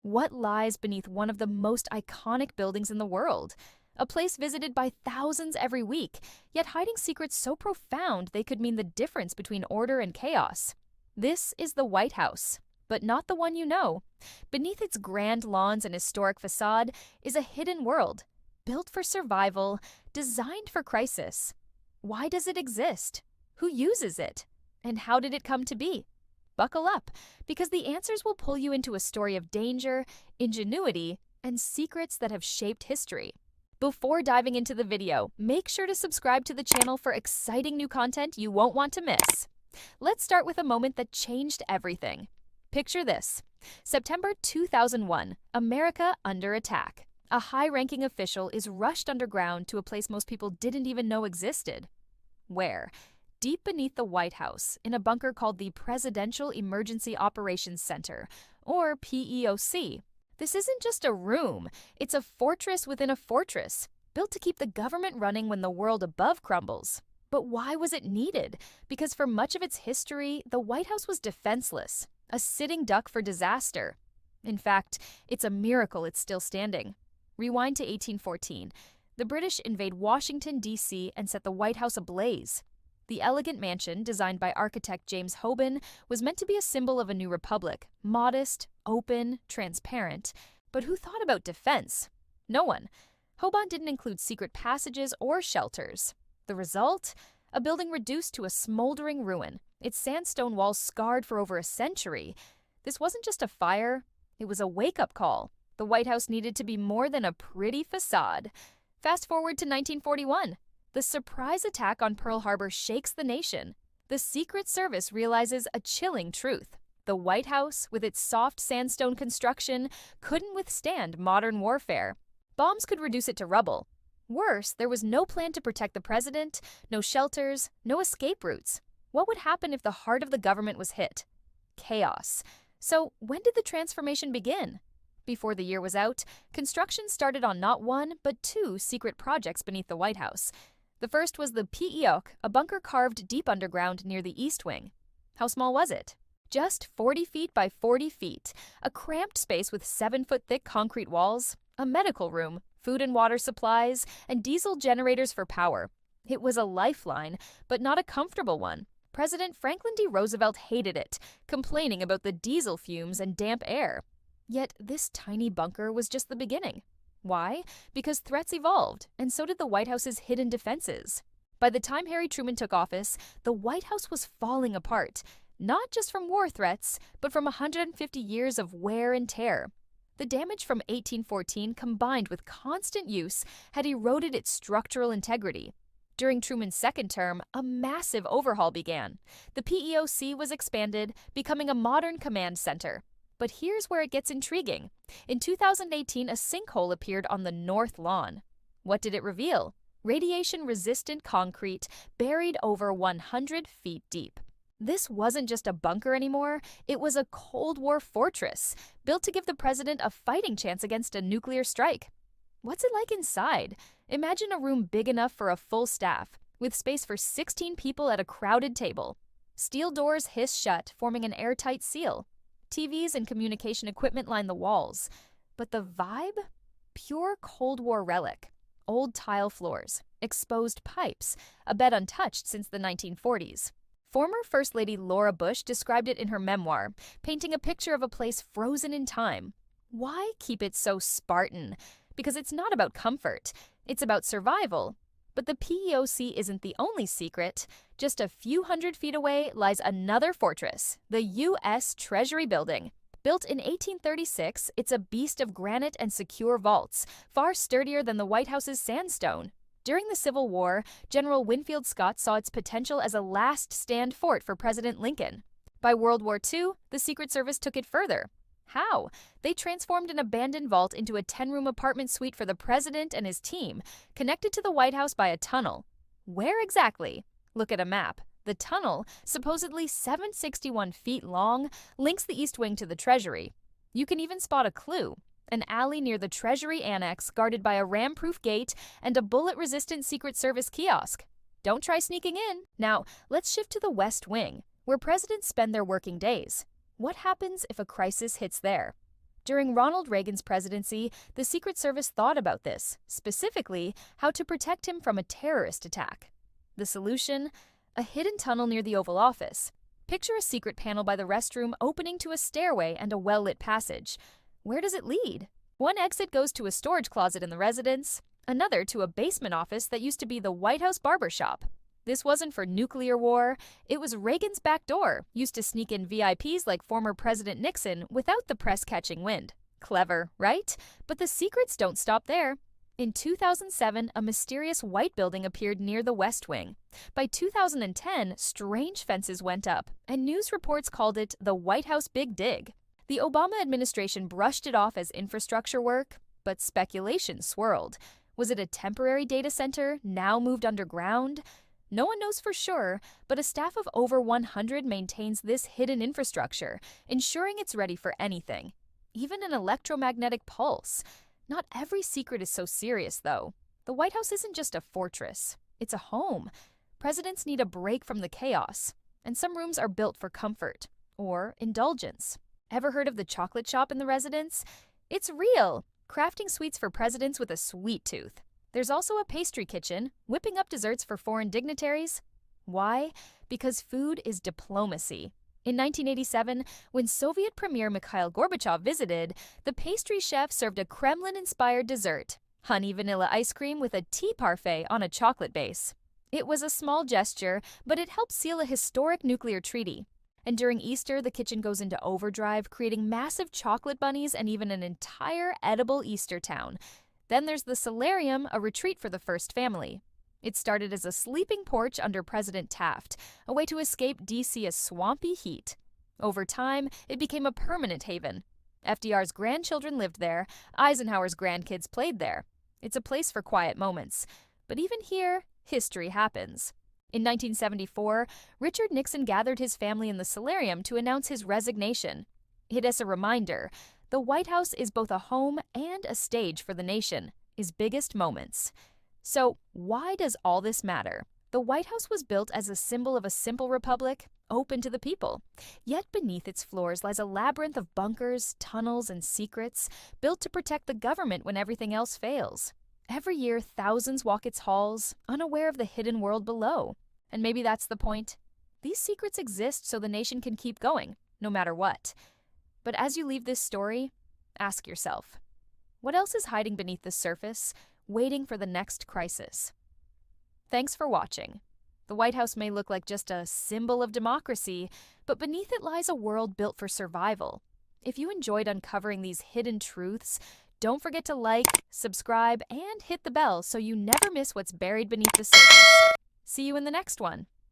What lies beneath one of the most iconic buildings in the world? A place visited by thousands every week, yet hiding secrets so profound they could mean the difference between order and chaos. This is the White House, but not the one you know. Beneath its grand lawns and historic facade is a hidden world, built for survival, designed for crisis. Why does it exist? Who uses it? And how did it come to be? Buckle up, because the answers will pull you into a story of danger, ingenuity, and secrets that have shaped history. Before diving into the video, make sure to subscribe to the channel for exciting new content you won't want to miss. Let's start with a moment that changed everything. Picture this: September 2001, America under attack. A high-ranking official is rushed underground to a place most people didn't even know existed. Where? Deep beneath the White House, in a bunker called the Presidential Emergency Operations Center, or PEOC. This isn't just a room, it's a fortress within a fortress, built to keep the government running when the world above crumbles. But why was it needed? Because for much of its history, the White House was defenseless, a sitting duck for disaster. In fact, it's a miracle it's still standing. Rewind to 1814. The British invade Washington, D.C. and set the White House ablaze. The elegant mansion, designed by architect James Hoban, was meant to be a symbol of a new republic, modest, open, transparent. But who thought about defense? No one. Hoban didn't include secret passages or shelters. The result? A building reduced to a smoldering ruin, its sandstone walls scarred for over a century. This wasn't just a fire, it was a wake-up call. The White House needed to be more than a pretty facade. Fast forward to 1941. The surprise attack on Pearl Harbor shakes the nation. The Secret Service realizes a chilling truth. The White House, with its soft sandstone construction, couldn't withstand modern warfare. Bombs could reduce it to rubble. Worse, there was no plan to protect the president, no shelters, no escape routes. What would happen if the heart of the government was hit? Chaos. So, when did the transformation begin? Before the year was out, construction started on not one, but two secret projects beneath the White House. The first was the PEOC, a bunker carved deep underground near the East Wing. How small was it? Just 40 feet by 40 feet, a cramped space with 7-foot-thick concrete walls, a medical room, food and water supplies, and diesel generators for power. It was a lifeline, but not a comfortable one. President Franklin D. Roosevelt hated it, complaining about the diesel fumes and damp air. Yet this tiny bunker was just the beginning. Why? Because threats evolved, and so did the White House's hidden defenses. By the time Harry Truman took office, the White House was falling apart, not just from war threats, but from 150 years of wear and tear. The damage from 1814 combined with constant use had eroded its structural integrity. During Truman's second term, a massive overhaul began. The PEOC was expanded, becoming a modern command center. But here's where it gets intriguing. In 2018, a sinkhole appeared on the north lawn. What did it reveal? Radiation-resistant concrete buried over 100 feet deep. This wasn't just a bunker anymore, it was a Cold War fortress, built to give the president a fighting chance against a nuclear strike. What's it like inside? Imagine a room big enough for a full staff, with space for 16 people at a crowded table. Steel doors hiss shut, forming an airtight seal. TVs and communication equipment line the walls. But the vibe? Pure Cold War relic. Old tile floors, exposed pipes, a bed untouched since the 1940s. Former First Lady Laura Bush described it in her memoir, painting a picture of a place frozen in time. Why keep it so Spartan? Because it's not about comfort, it's about survival. But the PEOC isn't the only secret. Just a few hundred feet away lies another fortress, the U.S. Treasury Building. Built in 1836, it's a beast of granite and secure vaults, far sturdier than the White House's sandstone. During the Civil War, General Winfield Scott saw its potential as a last-stand fort for President Lincoln. By World War II, the Secret Service took it further. How? They transformed an abandoned vault into a 10-room apartment suite for the president and his team, connected to the White House by a tunnel. Where exactly? Look at a map. The tunnel, supposedly 761 feet long, links the East Wing to the Treasury. You can even spot a clue: an alley near the Treasury Annex guarded by a ram-proof gate and a bullet-resistant Secret Service kiosk. Don't try sneaking in. Now, let's shift to the West Wing, where presidents spend their working days. What happens if a crisis hits there? During Ronald Reagan's presidency, the Secret Service thought about this, specifically how to protect him from a terrorist attack. The solution? A hidden tunnel near the Oval Office. Picture a secret panel by the restroom opening to a stairway and a well-lit passage. Where does it lead? One exit goes to a storage closet in the residence, another to a basement office that used to be the White House barber shop. This wasn't for nuclear war, it was Reagan's back door, used to sneak in VIPs like former President Nixon without the press catching wind. Clever, right? But the secrets don't stop there. In 2007, a mysterious white building appeared near the West Wing. By 2010, strange fences went up, and news reports called it the White House Big Dig. The Obama administration brushed it off as infrastructure work, but speculation swirled. Was it a temporary data center, now moved underground? No one knows for sure, but a staff of over 100 maintains this hidden infrastructure, ensuring it's ready for anything, even an electromagnetic pulse. Not every secret is so serious, though. The White House isn't just a fortress, it's a home. Presidents need a break from the chaos, and some rooms are built for comfort or indulgence. Ever heard of the chocolate shop in the residence? It's real, crafting sweets for presidents with a sweet tooth. There's also a pastry kitchen, whipping up desserts for foreign dignitaries. Why? Because food is diplomacy. In 1987, when Soviet Premier Mikhail Gorbachev visited, the pastry chef served a Kremlin-inspired dessert, honey vanilla ice cream with a tea parfait on a chocolate base. It was a small gesture, but it helped seal a historic nuclear treaty. And during Easter, the kitchen goes into overdrive, creating massive chocolate bunnies and even an entire edible Easter town. Then there's the solarium, a retreat for the first family. It started as a sleeping porch under President Taft, a way to escape DC's swampy heat. Over time, it became a permanent haven. FDR's grandchildren lived there, Eisenhower's grandkids played there. It's a place for quiet moments. But even here, history happens. In 1974, Richard Nixon gathered his family in the solarium to announce his resignation. It is a reminder, the White House is both a home and a stage for the nation, his biggest moments. So, why does all this matter? The White House was built as a symbol of a simple republic, open to the people. Yet beneath its floors lies a labyrinth of bunkers, tunnels, and secrets, built to protect the government when everything else fails. Every year, thousands walk its halls, unaware of the hidden world below. And maybe that's the point. These secrets exist so the nation can keep going, no matter what. But as you leave this story, ask yourself, what else is hiding beneath the surface, waiting for the next crisis? Thanks for watching. The White House may look like just a symbol of democracy, but beneath it lies a world built for survival. If you enjoyed uncovering these hidden truths, don't forget to like, subscribe, and hit the bell so you never miss what's buried beneath the surface. See you in the next one.